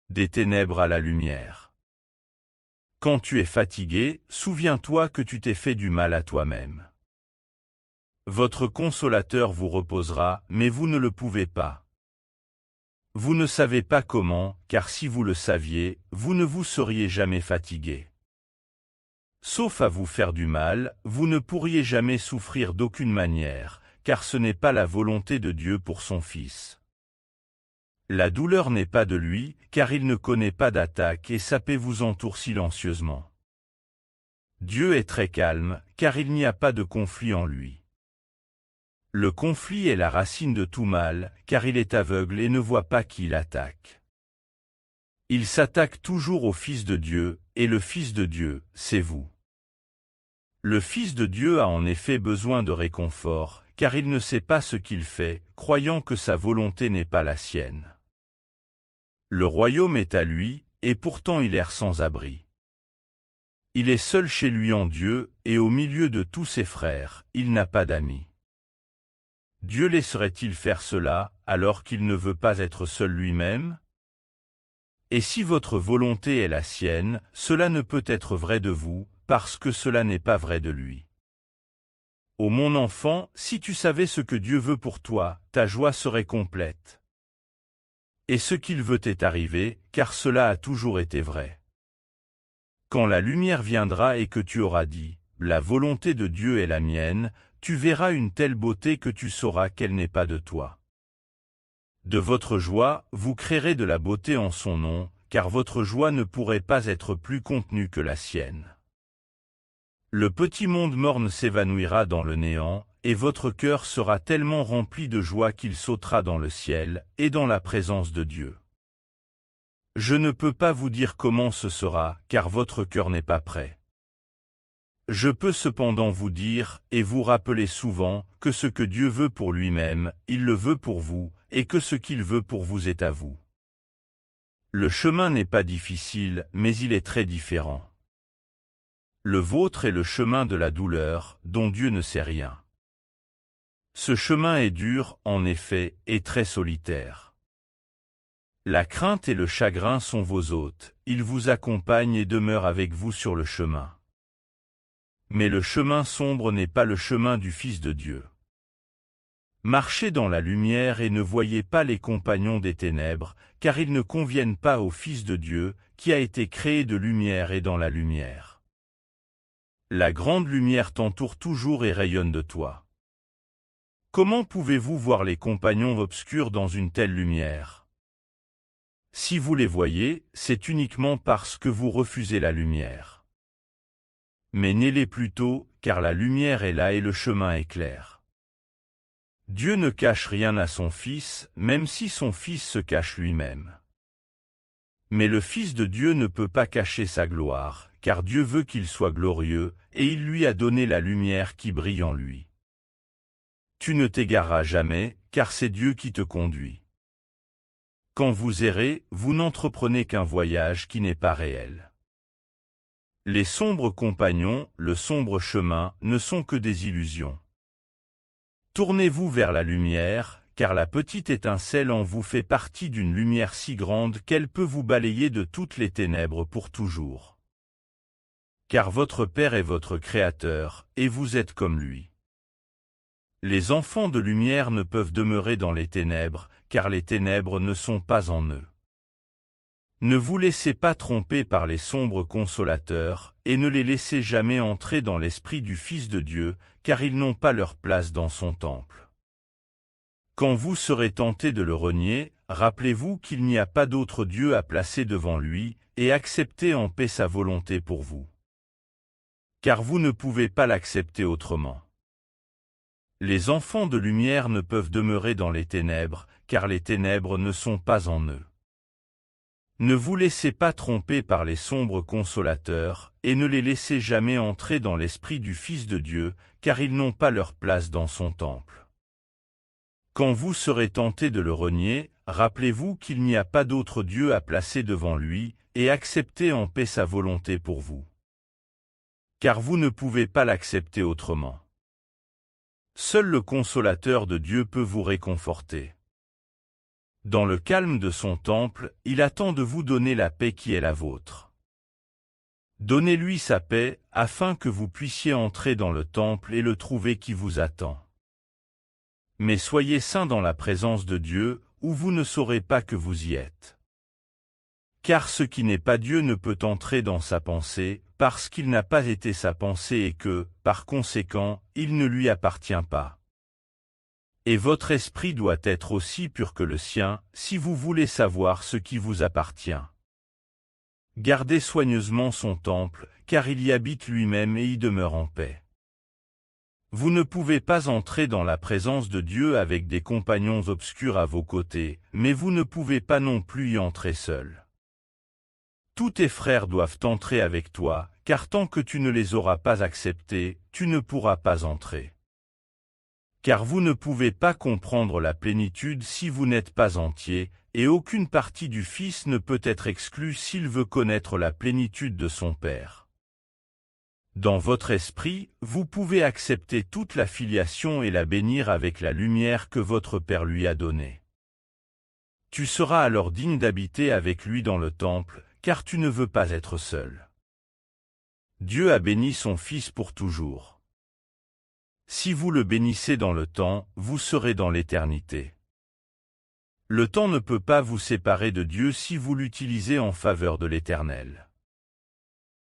Des ténèbres à la lumière. Quand tu es fatigué, souviens-toi que tu t'es fait du mal à toi-même. Votre consolateur vous reposera, mais vous ne le pouvez pas. Vous ne savez pas comment, car si vous le saviez, vous ne vous seriez jamais fatigué. Sauf à vous faire du mal, vous ne pourriez jamais souffrir d'aucune manière, car ce n'est pas la volonté de Dieu pour son Fils. La douleur n'est pas de lui, car il ne connaît pas d'attaque et sa paix vous entoure silencieusement. Dieu est très calme, car il n'y a pas de conflit en lui. Le conflit est la racine de tout mal, car il est aveugle et ne voit pas qui l'attaque. Il s'attaque toujours au Fils de Dieu, et le Fils de Dieu, c'est vous. Le Fils de Dieu a en effet besoin de réconfort, car il ne sait pas ce qu'il fait, croyant que sa volonté n'est pas la sienne. Le royaume est à lui, et pourtant il erre sans abri. Il est seul chez lui en Dieu, et au milieu de tous ses frères, il n'a pas d'amis. Dieu laisserait-il faire cela, alors qu'il ne veut pas être seul lui-même? Et si votre volonté est la sienne, cela ne peut être vrai de vous, parce que cela n'est pas vrai de lui. Ô mon enfant, si tu savais ce que Dieu veut pour toi, ta joie serait complète. Et ce qu'il veut est arrivé, car cela a toujours été vrai. Quand la lumière viendra et que tu auras dit, « La volonté de Dieu est la mienne », tu verras une telle beauté que tu sauras qu'elle n'est pas de toi. De votre joie, vous créerez de la beauté en son nom, car votre joie ne pourrait pas être plus contenue que la sienne. Le petit monde morne s'évanouira dans le néant, et votre cœur sera tellement rempli de joie qu'il sautera dans le ciel, et dans la présence de Dieu. Je ne peux pas vous dire comment ce sera, car votre cœur n'est pas prêt. Je peux cependant vous dire, et vous rappeler souvent, que ce que Dieu veut pour lui-même, il le veut pour vous, et que ce qu'il veut pour vous est à vous. Le chemin n'est pas difficile, mais il est très différent. Le vôtre est le chemin de la douleur, dont Dieu ne sait rien. Ce chemin est dur, en effet, et très solitaire. La crainte et le chagrin sont vos hôtes, ils vous accompagnent et demeurent avec vous sur le chemin. Mais le chemin sombre n'est pas le chemin du Fils de Dieu. Marchez dans la lumière et ne voyez pas les compagnons des ténèbres, car ils ne conviennent pas au Fils de Dieu, qui a été créé de lumière et dans la lumière. La grande lumière t'entoure toujours et rayonne de toi. Comment pouvez-vous voir les compagnons obscurs dans une telle lumière? Si vous les voyez, c'est uniquement parce que vous refusez la lumière. Mais n'ayez-les plutôt, car la lumière est là et le chemin est clair. Dieu ne cache rien à son Fils, même si son Fils se cache lui-même. Mais le Fils de Dieu ne peut pas cacher sa gloire, car Dieu veut qu'il soit glorieux, et il lui a donné la lumière qui brille en lui. Tu ne t'égareras jamais, car c'est Dieu qui te conduit. Quand vous errez, vous n'entreprenez qu'un voyage qui n'est pas réel. Les sombres compagnons, le sombre chemin, ne sont que des illusions. Tournez-vous vers la lumière, car la petite étincelle en vous fait partie d'une lumière si grande qu'elle peut vous balayer de toutes les ténèbres pour toujours. Car votre Père est votre Créateur, et vous êtes comme lui. Les enfants de lumière ne peuvent demeurer dans les ténèbres, car les ténèbres ne sont pas en eux. Ne vous laissez pas tromper par les sombres consolateurs, et ne les laissez jamais entrer dans l'esprit du Fils de Dieu, car ils n'ont pas leur place dans son temple. Quand vous serez tentés de le renier, rappelez-vous qu'il n'y a pas d'autre Dieu à placer devant lui, et acceptez en paix sa volonté pour vous. Car vous ne pouvez pas l'accepter autrement. Les enfants de lumière ne peuvent demeurer dans les ténèbres, car les ténèbres ne sont pas en eux. Ne vous laissez pas tromper par les sombres consolateurs, et ne les laissez jamais entrer dans l'esprit du Fils de Dieu, car ils n'ont pas leur place dans son temple. Quand vous serez tentés de le renier, rappelez-vous qu'il n'y a pas d'autre Dieu à placer devant lui, et acceptez en paix sa volonté pour vous. Car vous ne pouvez pas l'accepter autrement. Seul le consolateur de Dieu peut vous réconforter. Dans le calme de son temple, il attend de vous donner la paix qui est la vôtre. Donnez-lui sa paix, afin que vous puissiez entrer dans le temple et le trouver qui vous attend. Mais soyez saints dans la présence de Dieu, où vous ne saurez pas que vous y êtes. Car ce qui n'est pas Dieu ne peut entrer dans sa pensée, parce qu'il n'a pas été sa pensée et que, par conséquent, il ne lui appartient pas. Et votre esprit doit être aussi pur que le sien, si vous voulez savoir ce qui vous appartient. Gardez soigneusement son temple, car il y habite lui-même et y demeure en paix. Vous ne pouvez pas entrer dans la présence de Dieu avec des compagnons obscurs à vos côtés, mais vous ne pouvez pas non plus y entrer seul. Tous tes frères doivent entrer avec toi, car tant que tu ne les auras pas acceptés, tu ne pourras pas entrer. Car vous ne pouvez pas comprendre la plénitude si vous n'êtes pas entier, et aucune partie du Fils ne peut être exclue s'il veut connaître la plénitude de son Père. Dans votre esprit, vous pouvez accepter toute la filiation et la bénir avec la lumière que votre Père lui a donnée. Tu seras alors digne d'habiter avec lui dans le temple, car tu ne veux pas être seul. Dieu a béni son Fils pour toujours. Si vous le bénissez dans le temps, vous serez dans l'éternité. Le temps ne peut pas vous séparer de Dieu si vous l'utilisez en faveur de l'Éternel.